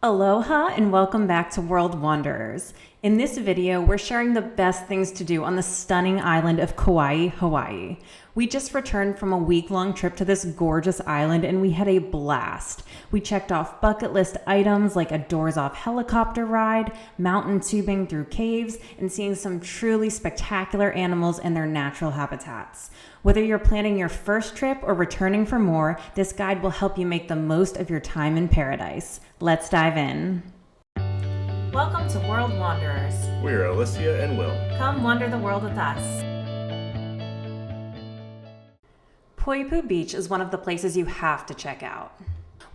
Aloha and welcome back to World Wanderers. In this video, we're sharing the best things to do on the stunning island of Kauai, Hawaii. We just returned from a week-long trip to this gorgeous island and we had a blast. We checked off bucket list items like a doors-off helicopter ride, mountain tubing through caves, and seeing some truly spectacular animals in their natural habitats. Whether you're planning your first trip or returning for more, this guide will help you make the most of your time in paradise. Let's dive in. Welcome to World Wanderers. We're Alicia and Will. Come wander the world with us. Poipu Beach is one of the places you have to check out.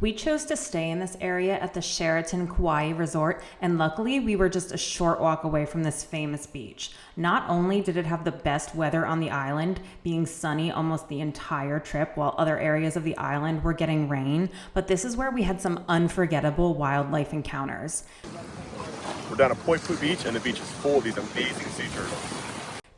We chose to stay in this area at the Sheraton Kauai Resort, and luckily we were just a short walk away from this famous beach. Not only did it have the best weather on the island, being sunny almost the entire trip while other areas of the island were getting rain, but this is where we had some unforgettable wildlife encounters. We're down at Poipu Beach, and the beach is full of these amazing sea turtles.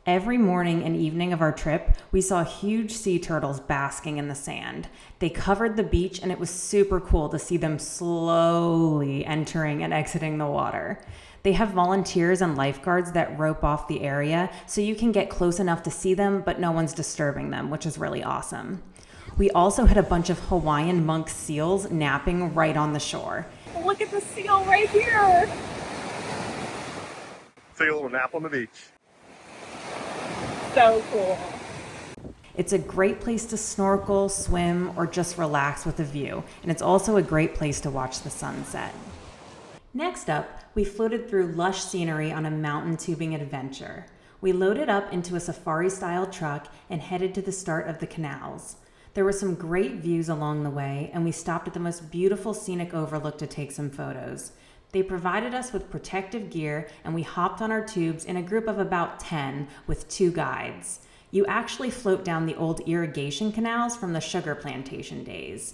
Every morning and evening of our trip, we saw huge sea turtles basking in the sand. They covered the beach and it was super cool to see them slowly entering and exiting the water. They have volunteers and lifeguards that rope off the area so you can get close enough to see them, but no one's disturbing them, which is really awesome. We also had a bunch of Hawaiian monk seals napping right on the shore. Look at the seal right here. Take a little nap on the beach. So cool. It's a great place to snorkel, swim, or just relax with a view, and it's also a great place to watch the sunset. Next up, we floated through lush scenery on a mountain tubing adventure. We loaded up into a safari-style truck and headed to the start of the canals. There were some great views along the way, and we stopped at the most beautiful scenic overlook to take some photos. They provided us with protective gear, and we hopped on our tubes in a group of about 10 with 2 guides. You actually float down the old irrigation canals from the sugar plantation days.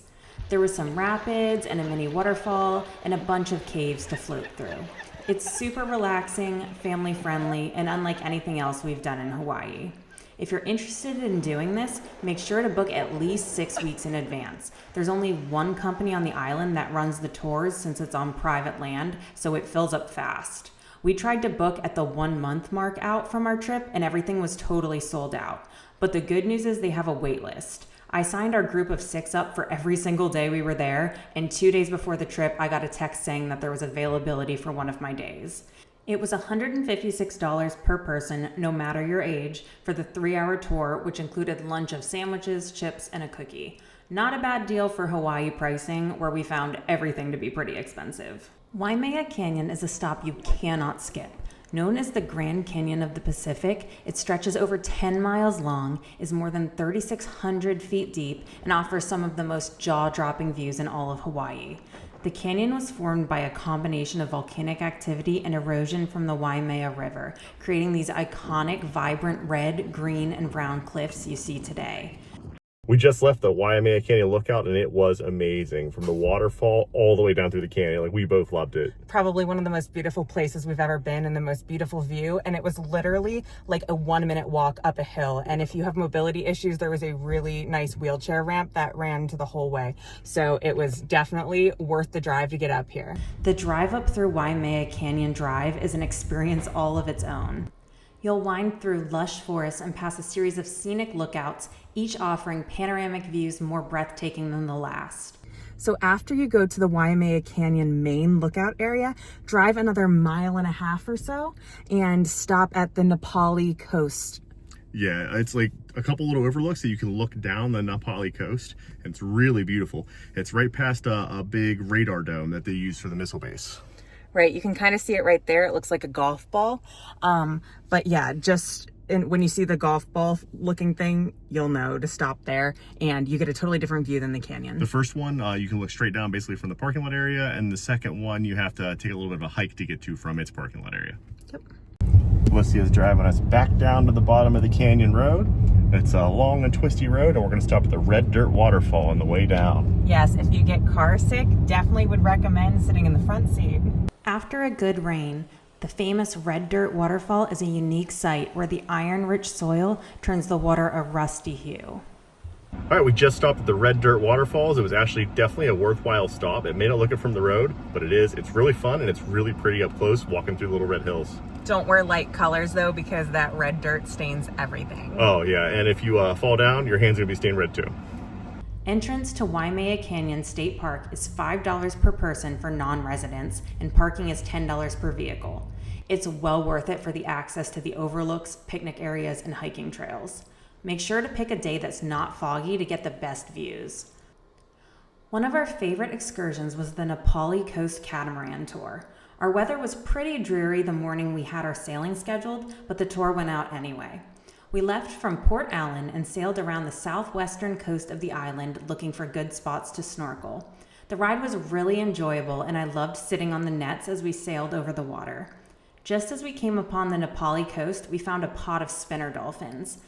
There were some rapids and a mini waterfall and a bunch of caves to float through. It's super relaxing, family friendly, and unlike anything else we've done in Hawaii. If you're interested in doing this, make sure to book at least 6 weeks in advance. There's only one company on the island that runs the tours since it's on private land, so it fills up fast. We tried to book at the 1-month mark out from our trip and everything was totally sold out. But the good news is they have a wait list. I signed our group of 6 up for every single day we were there, and 2 days before the trip, I got a text saying that there was availability for one of my days. It was $156 per person, no matter your age, for the 3-hour tour, which included lunch of sandwiches, chips, and a cookie. Not a bad deal for Hawaii pricing, where we found everything to be pretty expensive. Waimea Canyon is a stop you cannot skip. Known as the Grand Canyon of the Pacific, it stretches over 10 miles long, is more than 3,600 feet deep, and offers some of the most jaw-dropping views in all of Hawaii. The canyon was formed by a combination of volcanic activity and erosion from the Waimea River, creating these iconic, vibrant red, green, and brown cliffs you see today. We just left the Waimea Canyon lookout and it was amazing. From the waterfall all the way down through the canyon. Like, we both loved it. Probably one of the most beautiful places we've ever been and the most beautiful view. And it was literally like a 1-minute walk up a hill. And if you have mobility issues, there was a really nice wheelchair ramp that ran to the whole way. So it was definitely worth the drive to get up here. The drive up through Waimea Canyon Drive is an experience all of its own. You'll wind through lush forests and pass a series of scenic lookouts, each offering panoramic views more breathtaking than the last. So after you go to the Waimea Canyon main lookout area, drive another 1.5 miles or so and stop at the Nā Pali Coast. Yeah, it's like a couple little overlooks that you can look down the Nā Pali Coast. It's really beautiful. It's right past a big radar dome that they use for the missile base. Right, you can kind of see it right there. It looks like a golf ball. But yeah, when you see the golf ball looking thing, you'll know to stop there and you get a totally different view than the canyon. The first one, you can look straight down basically from the parking lot area, and the second one, you have to take a little bit of a hike to get to from its parking lot area. Yep. Alicia's driving us back down to the bottom of the canyon road. It's a long and twisty road, and we're gonna stop at the Red Dirt Waterfall on the way down. Yes, if you get car sick, definitely would recommend sitting in the front seat. After a good rain, the famous Red Dirt Waterfall is a unique site where the iron-rich soil turns the water a rusty hue. All right, we just stopped at the Red Dirt Waterfalls. It was actually definitely a worthwhile stop. It may not look it from the road, but it is. It's really fun and it's really pretty up close walking through the little red hills. Don't wear light colors though, because that red dirt stains everything. Oh yeah, and if you fall down, your hand's gonna be stained red too. Entrance to Waimea Canyon State Park is $5 per person for non-residents, and parking is $10 per vehicle. It's well worth it for the access to the overlooks, picnic areas, and hiking trails. Make sure to pick a day that's not foggy to get the best views. One of our favorite excursions was the Nā Pali Coast Catamaran tour. Our weather was pretty dreary the morning we had our sailing scheduled, but the tour went out anyway. We left from Port Allen and sailed around the southwestern coast of the island looking for good spots to snorkel. The ride was really enjoyable and I loved sitting on the nets as we sailed over the water. Just as we came upon the Nā Pali Coast, we found a pod of spinner dolphins.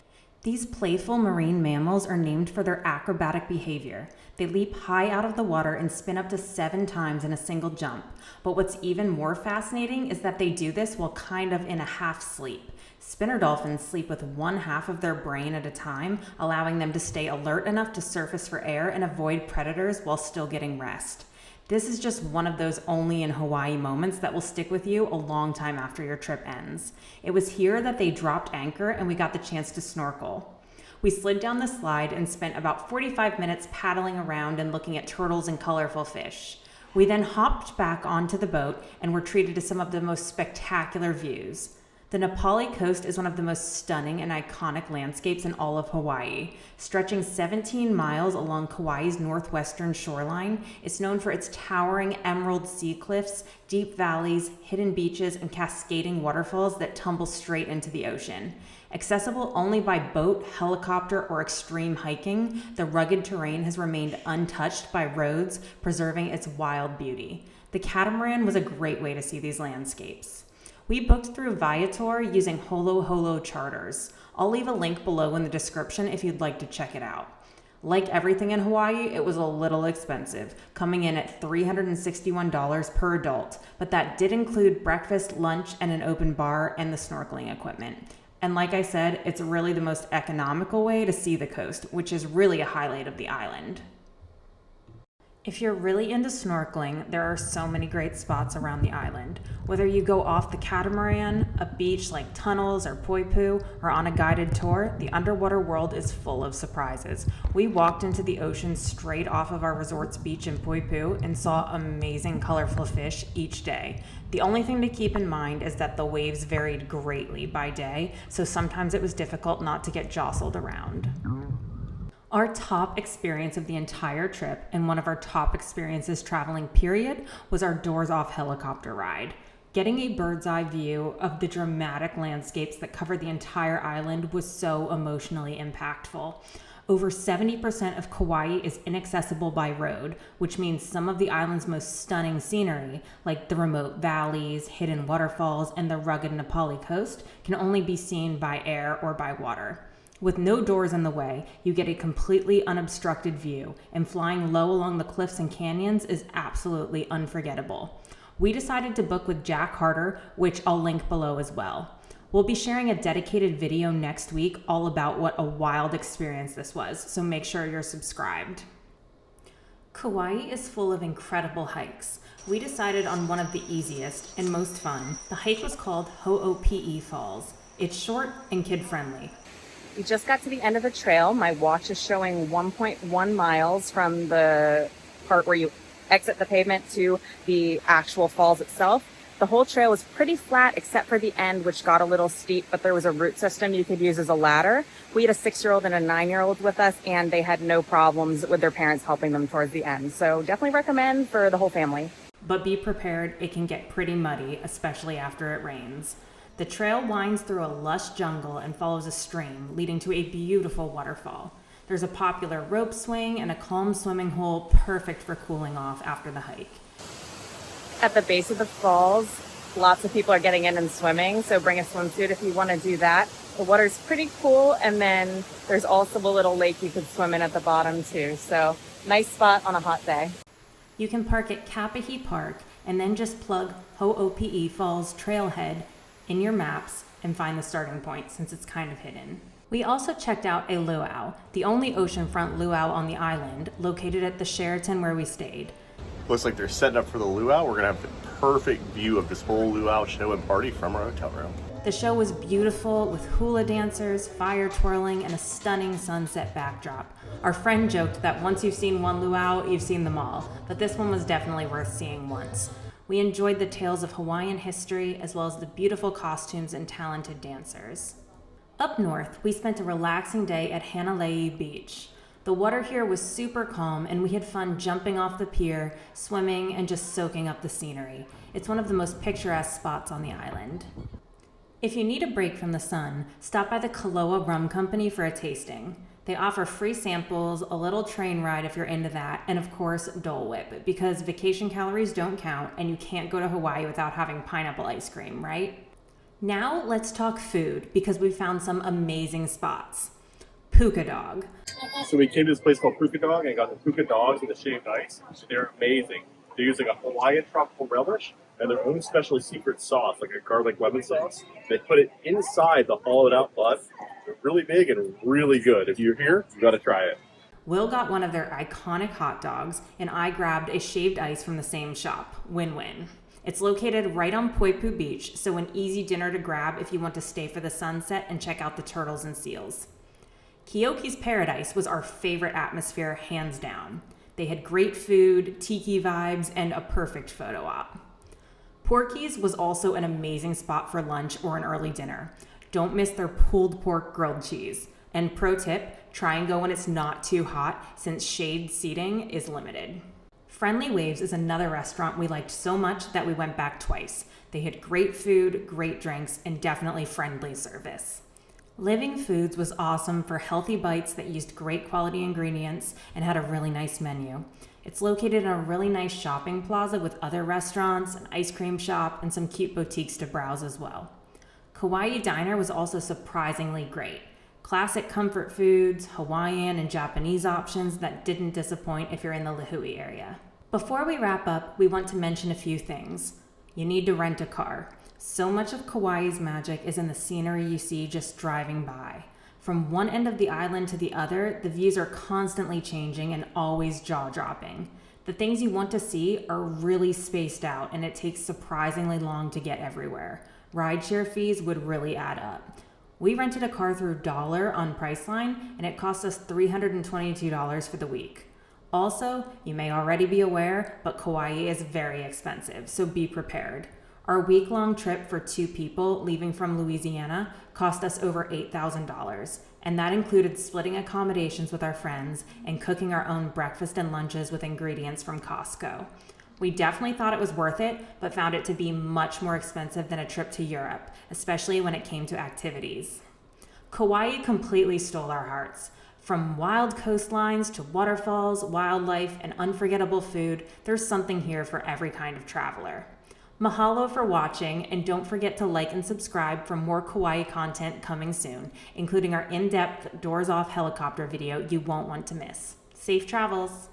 These playful marine mammals are named for their acrobatic behavior. They leap high out of the water and spin up to 7 times in a single jump. But what's even more fascinating is that they do this while kind of in a half sleep. Spinner dolphins sleep with one half of their brain at a time, allowing them to stay alert enough to surface for air and avoid predators while still getting rest. This is just one of those only in Hawaii moments that will stick with you a long time after your trip ends. It was here that they dropped anchor and we got the chance to snorkel. We slid down the slide and spent about 45 minutes paddling around and looking at turtles and colorful fish. We then hopped back onto the boat and were treated to some of the most spectacular views. The Nā Pali Coast is one of the most stunning and iconic landscapes in all of Hawaii. Stretching 17 miles along Kauai's northwestern shoreline, it's known for its towering emerald sea cliffs, deep valleys, hidden beaches, and cascading waterfalls that tumble straight into the ocean. Accessible only by boat, helicopter, or extreme hiking, the rugged terrain has remained untouched by roads, preserving its wild beauty. The catamaran was a great way to see these landscapes. We booked through Viator using Holo Holo charters. I'll leave a link below in the description if you'd like to check it out. Like everything in Hawaii, it was a little expensive, coming in at $361 per adult, but that did include breakfast, lunch, and an open bar and the snorkeling equipment. And like I said, it's really the most economical way to see the coast, which is really a highlight of the island. If you're really into snorkeling, there are so many great spots around the island. Whether you go off the catamaran, a beach like Tunnels or Poipu, or on a guided tour, the underwater world is full of surprises. We walked into the ocean straight off of our resort's beach in Poipu and saw amazing colorful fish each day. The only thing to keep in mind is that the waves varied greatly by day, so sometimes it was difficult not to get jostled around. Our top experience of the entire trip, and one of our top experiences traveling period, was our doors off helicopter ride. Getting a bird's eye view of the dramatic landscapes that cover the entire island was so emotionally impactful. Over 70% of Kauai is inaccessible by road, which means some of the island's most stunning scenery, like the remote valleys, hidden waterfalls, and the rugged Nā Pali coast, can only be seen by air or by water. With no doors in the way, you get a completely unobstructed view, and flying low along the cliffs and canyons is absolutely unforgettable. We decided to book with Jack Harder, which I'll link below as well. We'll be sharing a dedicated video next week all about what a wild experience this was, so make sure you're subscribed. Kauai is full of incredible hikes. We decided on one of the easiest and most fun. The hike was called Ho'opi'i Falls. It's short and kid-friendly. We just got to the end of the trail. My watch is showing 1.1 miles from the part where you exit the pavement to the actual falls itself. The whole trail was pretty flat except for the end, which got a little steep, but there was a root system you could use as a ladder. We had a 6-year-old and a 9-year-old with us, and they had no problems with their parents helping them towards the end. So definitely recommend for the whole family. But be prepared, it can get pretty muddy, especially after it rains. The trail winds through a lush jungle and follows a stream, leading to a beautiful waterfall. There's a popular rope swing and a calm swimming hole, perfect for cooling off after the hike. At the base of the falls, lots of people are getting in and swimming, so bring a swimsuit if you want to do that. The water's pretty cool, and then there's also a little lake you could swim in at the bottom too, so nice spot on a hot day. You can park at Kapahi Park and then just plug Ho'opi'i Falls Trailhead in your maps and find the starting point since it's kind of hidden. We also checked out a luau, the only oceanfront luau on the island, located at the Sheraton where we stayed. Looks like they're setting up for the luau. We're gonna have the perfect view of this whole luau show and party from our hotel room. The show was beautiful with hula dancers, fire twirling, and a stunning sunset backdrop. Our friend joked that once you've seen one luau, you've seen them all, but this one was definitely worth seeing once. We enjoyed the tales of Hawaiian history as well as the beautiful costumes and talented dancers. Up north, we spent a relaxing day at Hanalei Beach. The water here was super calm and we had fun jumping off the pier, swimming, and just soaking up the scenery. It's one of the most picturesque spots on the island. If you need a break from the sun, stop by the Kauai Rum Company for a tasting. They offer free samples, a little train ride if you're into that, and of course, Dole Whip, because vacation calories don't count and you can't go to Hawaii without having pineapple ice cream, right? Now let's talk food, because we found some amazing spots. Puka Dog. So we came to this place called Puka Dog and got the Puka Dogs with the shaved ice. They're amazing. They're using a Hawaiian tropical relish and their own special secret sauce, like a garlic lemon sauce. They put it inside the hollowed out bun. They're really big and really good. If you're here, you gotta try it. Will got one of their iconic hot dogs, and I grabbed a shaved ice from the same shop. Win-win. It's located right on Poipu Beach, so an easy dinner to grab if you want to stay for the sunset and check out the turtles and seals. Keoki's Paradise was our favorite atmosphere, hands down. They had great food, tiki vibes, and a perfect photo op. Porky's was also an amazing spot for lunch or an early dinner. Don't miss their pulled pork grilled cheese. And pro tip, try and go when it's not too hot since shade seating is limited. Friendly Waves is another restaurant we liked so much that we went back twice. They had great food, great drinks, and definitely friendly service. Living Foods was awesome for healthy bites that used great quality ingredients and had a really nice menu. It's located in a really nice shopping plaza with other restaurants, an ice cream shop, and some cute boutiques to browse as well. Kauai Diner was also surprisingly great. Classic comfort foods, Hawaiian and Japanese options that didn't disappoint if you're in the Lihue area. Before we wrap up, we want to mention a few things. You need to rent a car. So much of Kauai's magic is in the scenery you see just driving by. From one end of the island to the other, the views are constantly changing and always jaw-dropping. The things you want to see are really spaced out and it takes surprisingly long to get everywhere. Rideshare fees would really add up. We rented a car through Dollar on Priceline and it cost us $322 for the week. Also, you may already be aware, but Kauai is very expensive, so be prepared. Our week-long trip for 2 people leaving from Louisiana cost us over $8,000, and that included splitting accommodations with our friends and cooking our own breakfast and lunches with ingredients from Costco. We definitely thought it was worth it, but found it to be much more expensive than a trip to Europe, especially when it came to activities. Kauai completely stole our hearts. From wild coastlines to waterfalls, wildlife, and unforgettable food, there's something here for every kind of traveler. Mahalo for watching, and don't forget to like and subscribe for more Kauai content coming soon, including our in-depth doors-off helicopter video you won't want to miss. Safe travels!